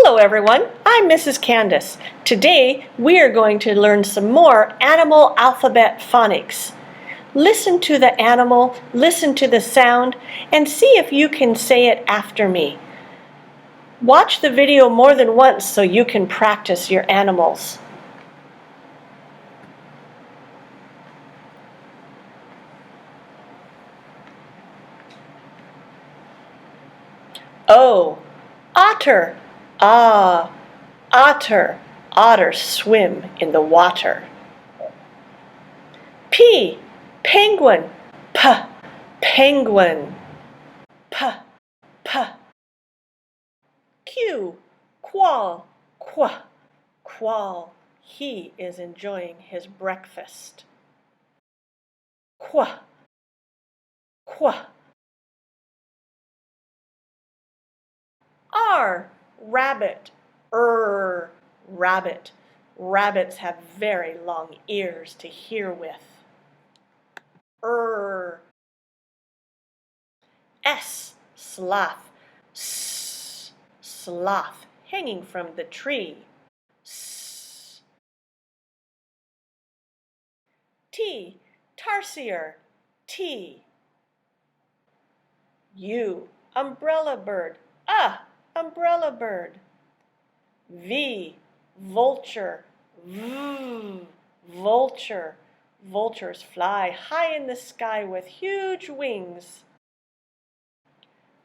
Hello everyone, I'm Mrs. Candace. Today we are going to learn some more animal alphabet phonics. Listen to the animal, listen to the sound, and see if you can say it after me. Watch the video more than once so you can practice your animals. O, otter. Ah, otter. Otters swim in the water. P, penguin. P, penguin. P, p. Q, quail. Qu, quail. He is enjoying his breakfast. Qu, qu. R, rabbit. Rabbit. Rabbits have very long ears to hear with. S, sloth. S, sloth, hanging from the tree. S. T, tarsier. T. U, umbrella bird. Ah, umbrella bird. V, vulture. V, vulture. Vultures fly high in the sky with huge wings.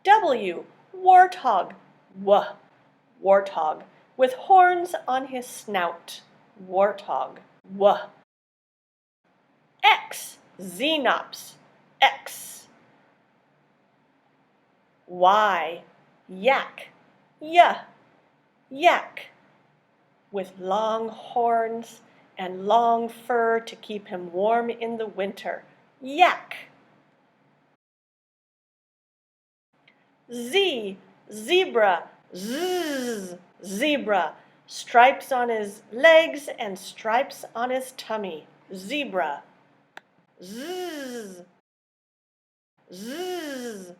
W, warthog. W, warthog, with horns on his snout. Warthog. W. X, xenops. X. Y, yak. Y, yak, with long horns and long fur to keep him warm in the winter. Yak. Z, zebra. Zzz, zebra. Stripes on his legs and stripes on his tummy. Zebra. Zzz, zzz.